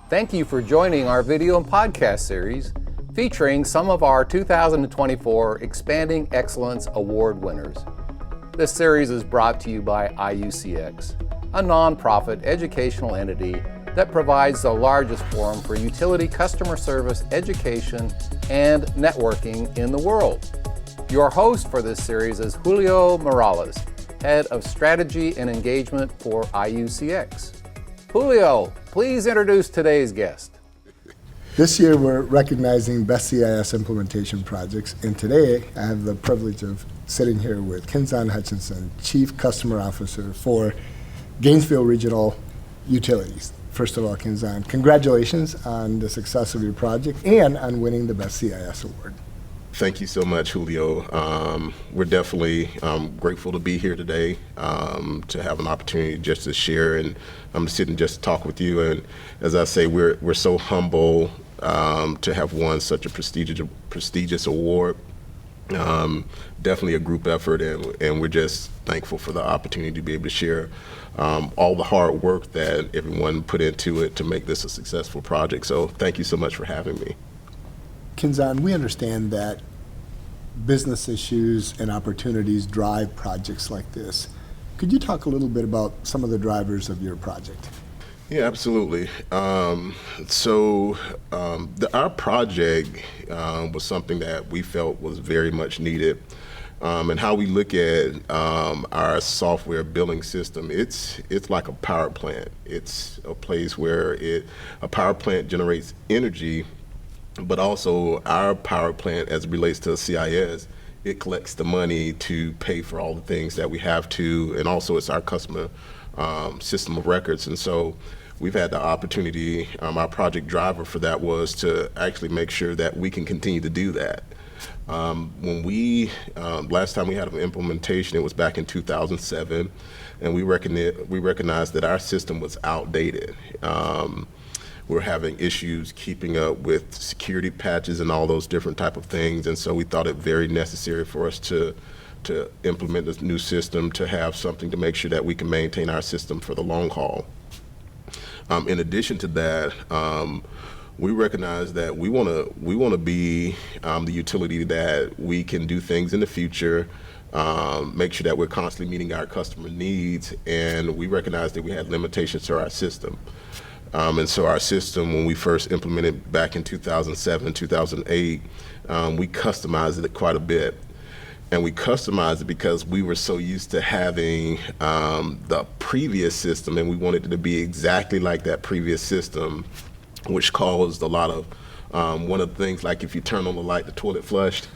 Thank you for joining our video and podcast series featuring some of our 2024 Expanding Excellence Award winners. This series is brought to you by IUCX, a nonprofit educational entity that provides the largest forum for utility customer service education and networking in the world. Your host for this series is Julio Morales, Head of Strategy and Engagement for IUCX. Julio, please introduce today's guest. This year we're recognizing Best CIS Implementation Projects, and today I have the privilege of sitting here with Kinzon Hutchinson, Chief Customer Officer for Gainesville Regional Utilities. First of all, Kinzon, congratulations on the success of your project and on winning the Best CIS Award. Thank you so much, Julio. We're definitely grateful to be here today, to have an opportunity just to share and sit and just talk with you. And as I say, we're so humble to have won such a prestigious award. Definitely a group effort, and we're just thankful for the opportunity to be able to share all the hard work that everyone put into it to make this a successful project. So thank you so much for having me. Kinzon, we understand that business issues and opportunities drive projects like this. Could you talk a little bit about some of the drivers of your project? Yeah, absolutely. Our project was something that we felt was very much needed. And how we look at our software billing system, it's like a power plant. It's a place where a power plant generates energy, but also our power plant, as it relates to CIS, it collects the money to pay for all the things that we have to, and also it's our customer system of records. And so we've had the opportunity, our project driver for that was to actually make sure that we can continue to do that. When last time we had an implementation, it was back in 2007, and we recognized that our system was outdated. We're having issues keeping up with security patches and all those different type of things, and so we thought it very necessary for us to implement this new system, to have something to make sure that we can maintain our system for the long haul. In addition to that, we recognize that we want to be the utility that we can do things in the future, make sure that we're constantly meeting our customer needs, and we recognize that we had limitations to our system. And so our system, when we first implemented back in 2007, 2008, we customized it quite a bit. And we customized it because we were so used to having the previous system, and we wanted it to be exactly like that previous system, which caused a lot of, one of the things, like if you turn on the light, the toilet flushed.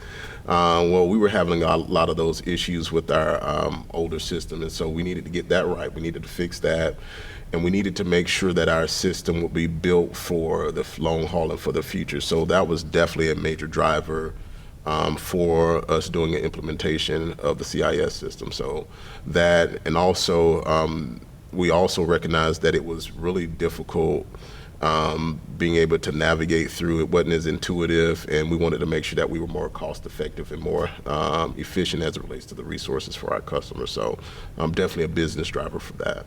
Well, we were having a lot of those issues with our older system, and so we needed to get that right. We needed to fix that. And we needed to make sure that our system would be built for the long haul and for the future. So that was definitely a major driver for us doing an implementation of the CIS system. So that, and also we also recognized that it was really difficult being able to navigate through. It wasn't as intuitive, and we wanted to make sure that we were more cost effective and more efficient as it relates to the resources for our customers. So definitely a business driver for that.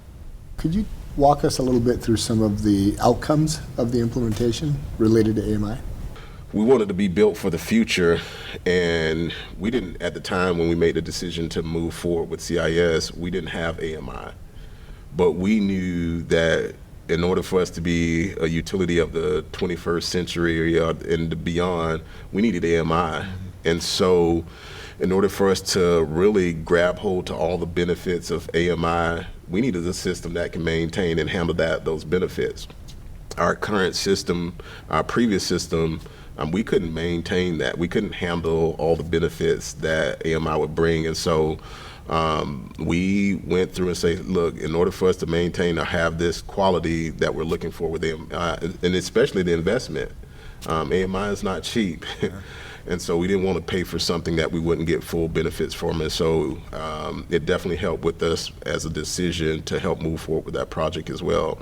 Could you walk us a little bit through some of the outcomes of the implementation related to AMI? We wanted to be built for the future, and we didn't, at the time when we made the decision to move forward with CIS, we didn't have AMI. But we knew that in order for us to be a utility of the 21st century and beyond, we needed AMI. And so in order for us to really grab hold to all the benefits of AMI, we needed a system that can maintain and handle those benefits. Our current system, our previous system, we couldn't maintain that. We couldn't handle all the benefits that AMI would bring. And so we went through and said, look, in order for us to maintain or have this quality that we're looking for with AMI, and especially the investment, AMI is not cheap. Yeah. And so we didn't want to pay for something that we wouldn't get full benefits from. And so it definitely helped with us as a decision to help move forward with that project as well.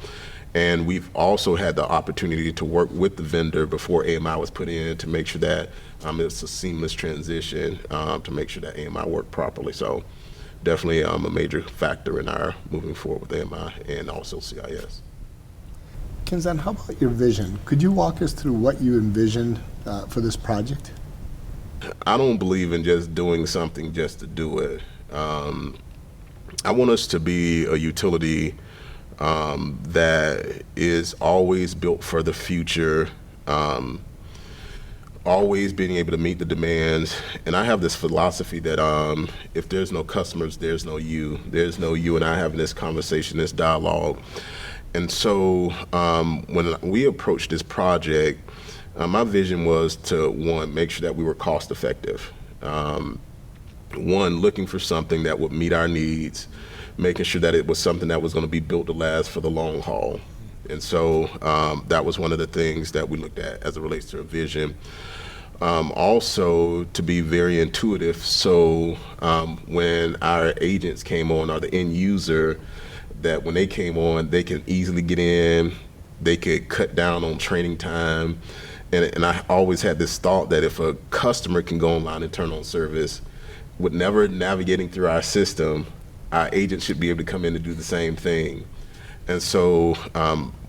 And we've also had the opportunity to work with the vendor before AMI was put in to make sure that it's a seamless transition to make sure that AMI worked properly. So definitely a major factor in our moving forward with AMI and also CIS. Kinzan, how about your vision? Could you walk us through what you envisioned for this project? I don't believe in just doing something just to do it. I want us to be a utility that is always built for the future, always being able to meet the demands. And I have this philosophy that if there's no customers, there's no you. There's no you and I having this conversation, this dialogue. And so when we approached this project, my vision was to, one, make sure that we were cost effective. One, looking for something that would meet our needs, making sure that it was something that was going to be built to last for the long haul. And so that was one of the things that we looked at as it relates to a vision. Also, to be very intuitive, so when our agents came on, or the end user, that when they came on, they can easily get in, they could cut down on training time. And I always had this thought that if a customer can go online and turn on service, with never navigating through our system, our agents should be able to come in and do the same thing. And so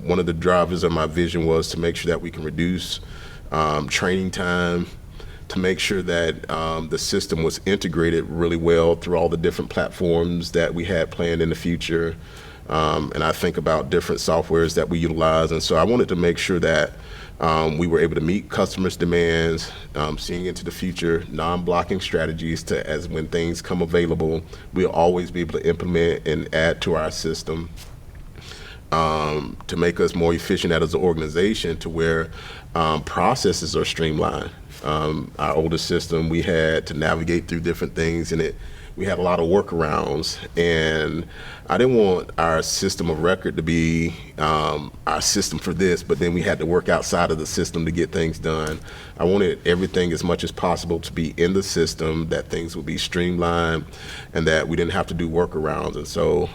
one of the drivers of my vision was to make sure that we can reduce training time, to make sure that the system was integrated really well through all the different platforms that we had planned in the future. And I think about different softwares that we utilize. And so I wanted to make sure that we were able to meet customers' demands, seeing into the future, non-blocking strategies to, as when things come available, we'll always be able to implement and add to our system, to make us more efficient as an organization, to where processes are streamlined. Our older system, we had to navigate through different things, and we had a lot of workarounds, and I didn't want our system of record to be our system for this, but then we had to work outside of the system to get things done. I wanted everything as much as possible to be in the system, that things would be streamlined, and that we didn't have to do workarounds. And so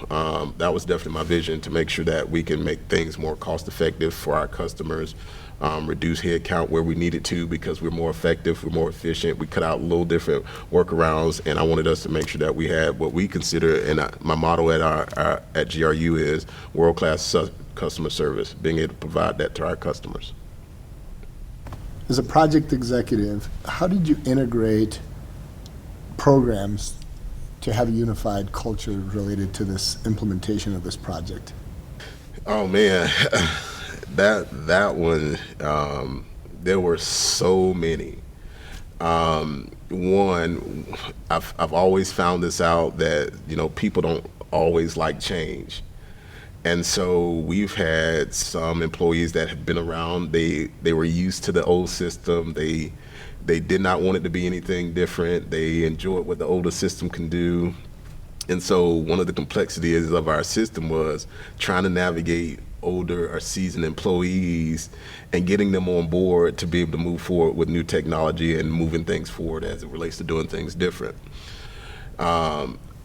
that was definitely my vision, to make sure that we can make things more cost effective for our customers, reduce head count where we needed to, because we're more effective, we're more efficient, we cut out little different workarounds, and I wanted us to make sure that we had what we consider, and my motto at GRU is world-class customer service, being able to provide that to our customers. As a project executive, how did you integrate programs to have a unified culture related to this implementation of this project? Oh man, that one, there were so many. One, I've always found this out, that people don't always like change. And so we've had some employees that have been around, they were used to the old system, they did not want it to be anything different, they enjoyed what the older system can do. And so one of the complexities of our system was trying to navigate older or seasoned employees and getting them on board to be able to move forward with new technology and moving things forward as it relates to doing things different.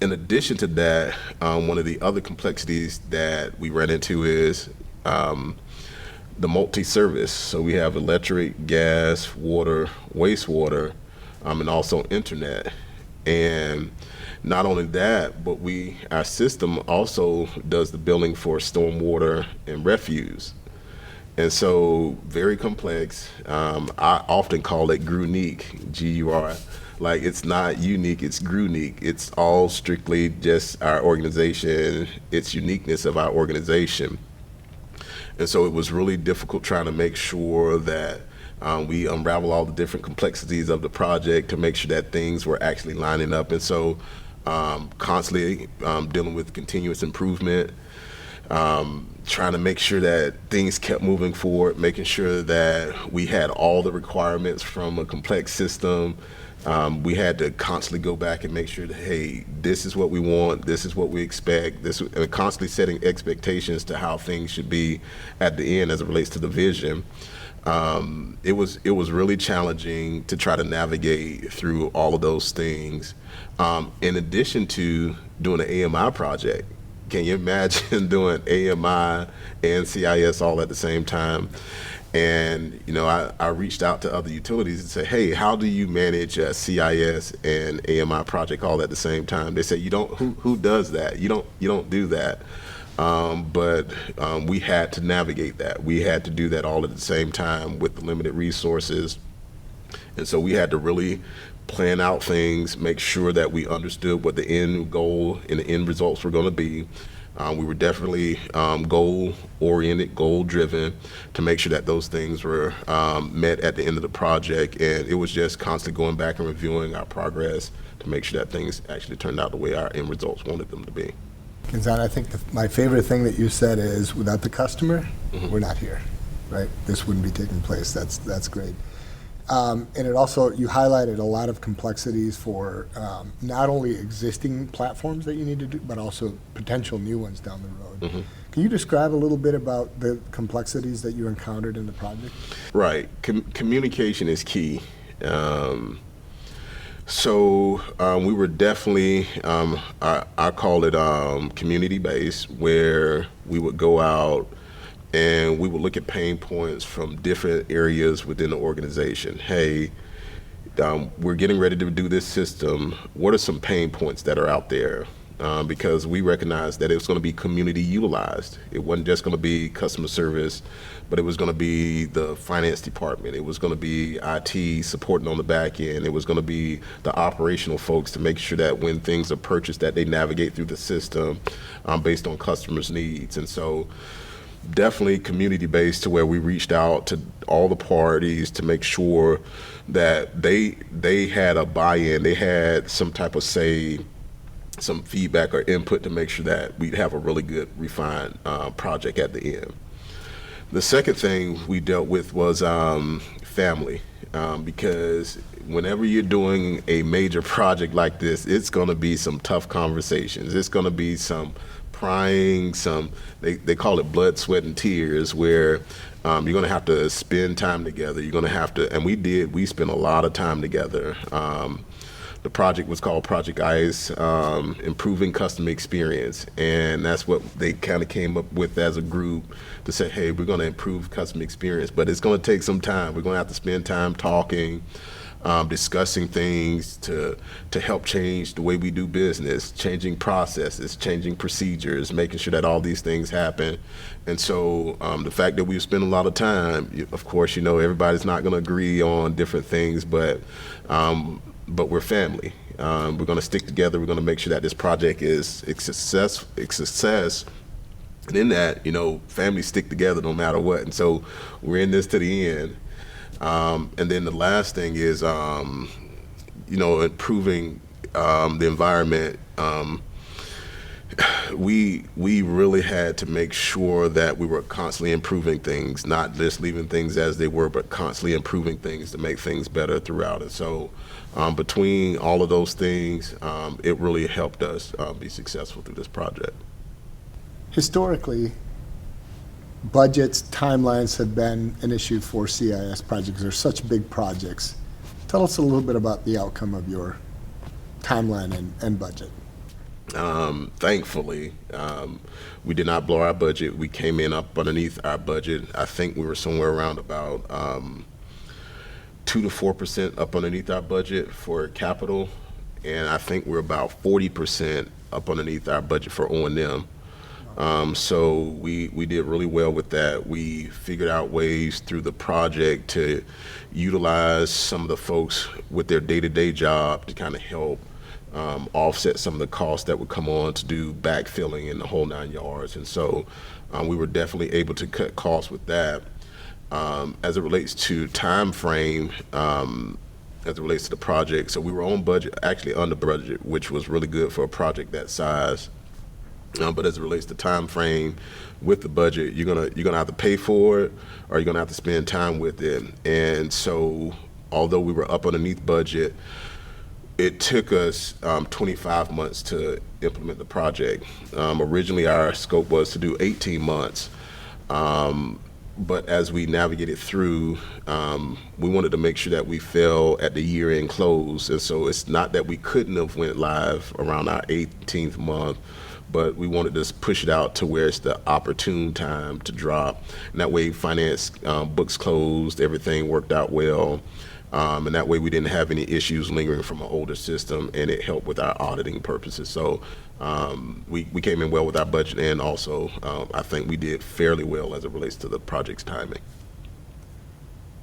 In addition to that, one of the other complexities that we ran into is the multi-service. So we have electric, gas, water, wastewater, and also internet. And not only that, but our system also does the billing for stormwater and refuse. And so very complex. I often call it GRUnique, G-U-R. Like, it's not unique, it's GRUnique. It's all strictly just our organization, its uniqueness of our organization. And so it was really difficult trying to make sure that we unravel all the different complexities of the project to make sure that things were actually lining up. And so constantly dealing with continuous improvement, trying to make sure that things kept moving forward, making sure that we had all the requirements from a complex system. We had to constantly go back and make sure that, hey, this is what we want, this is what we expect, constantly setting expectations to how things should be at the end as it relates to the vision. It was really challenging to try to navigate through all of those things. In addition to doing an AMI project, can you imagine doing AMI and CIS all at the same time? And I reached out to other utilities and said, hey, how do you manage a CIS and AMI project all at the same time? They said, you don't. Who does that? You don't do that. but we had to navigate that. We had to do that all at the same time with the limited resources. And so we had to really plan out things, make sure that we understood what the end goal and the end results were going to be. We were definitely goal-oriented, goal-driven to make sure that those things were met at the end of the project. And it was just constantly going back and reviewing our progress to make sure that things actually turned out the way our end results wanted them to be. Kenzan, I think my favorite thing that you said is, without the customer, we're not here, right? This wouldn't be taking place. That's great. And it also, you highlighted a lot of complexities for not only existing platforms that you need to do, but also potential new ones down the road. Can you describe a little bit about the complexities that you encountered in the project? Right. Communication is key. So we were definitely, I call it community-based, where we would go out and we would look at pain points from different areas within the organization. Hey, we're getting ready to do this system. What are some pain points that are out there? Because we recognized that it was going to be community utilized. It wasn't just going to be customer service, but it was going to be the finance department. It was going to be IT supporting on the back end. It was going to be the operational folks to make sure that when things are purchased, that they navigate through the system based on customers' needs. And so definitely community-based, to where we reached out to all the parties to make sure that they had a buy-in, they had some type of say, some feedback or input to make sure that we'd have a really good, refined project at the end. The second thing we dealt with was family, because whenever you're doing a major project like this, it's going to be some tough conversations. It's going to be some crying, they call it blood, sweat, and tears, where you're going to have to spend time together. You're going to have to, and we spent a lot of time together. The project was called Project CIS, Improving Customer Experience, and that's what they kind of came up with as a group to say, hey, we're going to improve customer experience, but it's going to take some time. We're going to have to spend time talking, discussing things to help change the way we do business, changing processes, changing procedures, making sure that all these things happen. And so the fact that we've spent a lot of time, of course, everybody's not going to agree on different things, but we're family. We're going to stick together. We're going to make sure that this project is a success. And in that, families stick together no matter what. And so we're in this to the end. And then the last thing is, improving the environment. We really had to make sure that we were constantly improving things, not just leaving things as they were, but constantly improving things to make things better throughout it. So between all of those things, it really helped us be successful through this project. Historically, budgets, timelines have been an issue for CIS projects. They're such big projects. Tell us a little bit about the outcome of your timeline and budget. Thankfully, we did not blow our budget. We came in up underneath our budget. I think we were somewhere around about 2 to 4% up underneath our budget for capital, and I think we're about 40% up underneath our budget for O&M. So we did really well with that. We figured out ways through the project to utilize some of the folks with their day-to-day job to kind of help offset some of the costs that would come on to do backfilling in the whole 9 yards. And so we were definitely able to cut costs with that. As it relates to time frame, as it relates to the project, so we were on budget, actually under budget, which was really good for a project that size. But as it relates to time frame with the budget, you're gonna have to pay for it, or you're gonna have to spend time with it. And so, although we were up underneath budget, it took us 25 months to implement the project. Originally, our scope was to do 18 months. But as we navigated through, we wanted to make sure that we fell at the year-end close. And so it's not that we couldn't have went live around our 18th month, but we wanted to push it out to where it's the opportune time to drop. And that way finance books closed, everything worked out well. And that way we didn't have any issues lingering from an older system, and it helped with our auditing purposes. So we came in well with our budget, and also I think we did fairly well as it relates to the project's timing.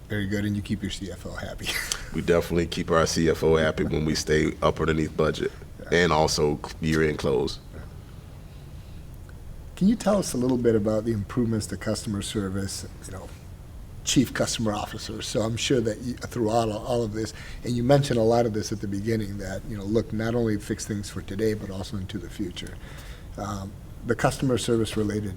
Very good, and you keep your CFO happy. We definitely keep our CFO happy when we stay up underneath budget, and also year-end close. Can you tell us a little bit about the improvements to customer service, chief customer officer? So I'm sure that through all of this, and you mentioned a lot of this at the beginning, that, look, not only fix things for today, but also into the future. The customer service related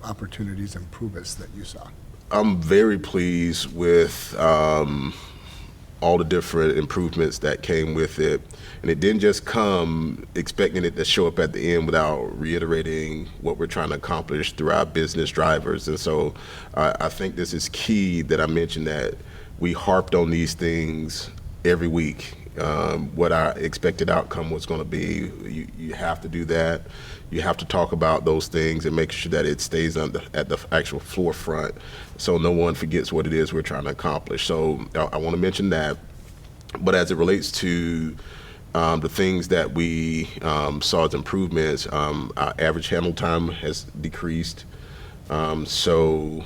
opportunities, improvements that you saw. I'm very pleased with all the different improvements that came with it. And it didn't just come expecting it to show up at the end without reiterating what we're trying to accomplish through our business drivers. And so I think this is key that I mentioned that we harped on these things every week. What our expected outcome was going to be. You have to do that. You have to talk about those things and make sure that it stays at the actual forefront, so no one forgets what it is we're trying to accomplish. So I want to mention that. But as it relates to the things that we saw as improvements, our average handle time has decreased. So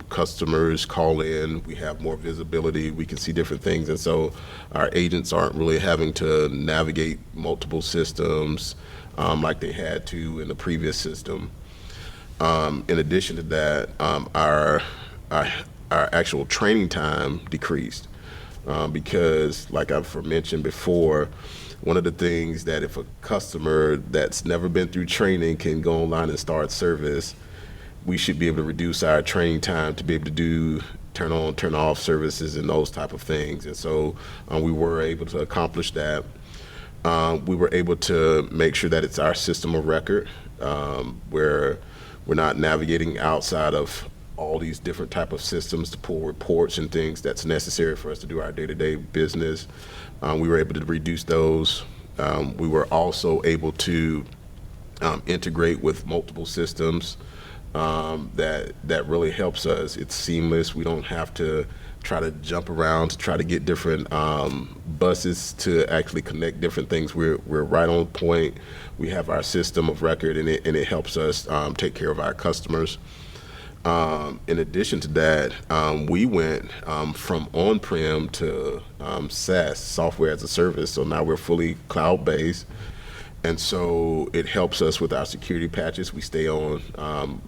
customers call in, we have more visibility, we can see different things, and so our agents aren't really having to navigate multiple systems like they had to in the previous system. In addition to that, our actual training time decreased because, like I've mentioned before, one of the things that if a customer that's never been through training can go online and start service, we should be able to reduce our training time to be able to do turn on, turn off services and those type of things. And so we were able to accomplish that. We were able to make sure that it's our system of record, where we're not navigating outside of all these different type of systems to pull reports and things that's necessary for us to do our day-to-day business. We were able to reduce those. We were also able to integrate with multiple systems. That really helps us. It's seamless. We don't have to try to jump around to try to get different buses to actually connect different things. We're right on point. We have our system of record, and it helps us take care of our customers. In addition to that, we went from on-prem to SaaS, software as a service. So now we're fully cloud-based. And so it helps us with our security patches. We stay on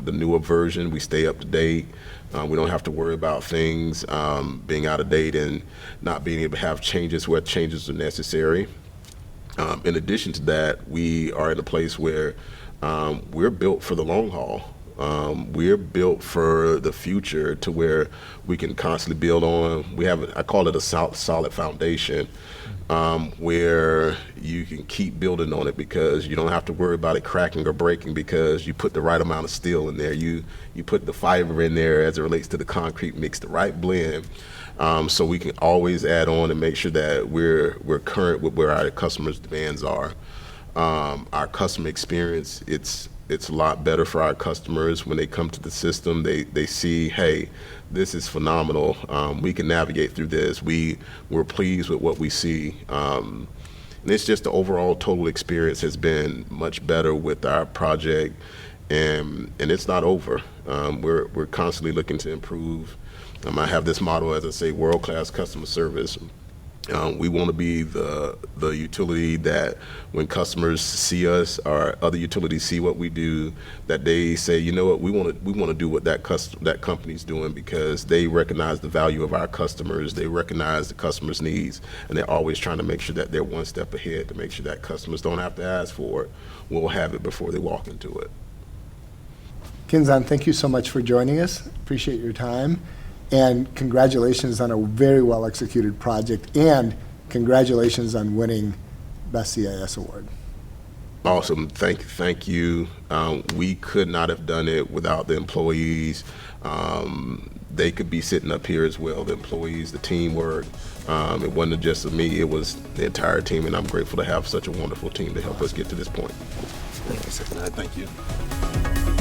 the newer version. We stay up to date. We don't have to worry about things being out of date and not being able to have changes where changes are necessary. In addition to that, we are in a place where we're built for the long haul. We're built for the future to where we can constantly build on. We have, I call it a solid foundation, where you can keep building on it because you don't have to worry about it cracking or breaking because you put the right amount of steel in there. You put the fiber in there as it relates to the concrete mix, the right blend. So we can always add on and make sure that we're current with where our customers' demands are. Our customer experience, it's a lot better for our customers when they come to the system. They see, hey, this is phenomenal. We can navigate through this. We're pleased with what we see. And it's just the overall total experience has been much better with our project, and it's not over. We're constantly looking to improve. I have this motto, as I say, world-class customer service. We want to be the utility that when customers see us or other utilities see what we do, that they say, you know what, we want to do what that company's doing because they recognize the value of our customers, they recognize the customers' needs, and they're always trying to make sure that they're one step ahead to make sure that customers don't have to ask for it. We'll have it before they walk into it. Kinzan, thank you so much for joining us. Appreciate your time. And congratulations on a very well-executed project, and congratulations on winning Best CIS Award. Awesome. Thank you. We could not have done it without the employees. They could be sitting up here as well, the employees, the teamwork. It wasn't just me, it was the entire team, and I'm grateful to have such a wonderful team to help us get to this point. Thank you.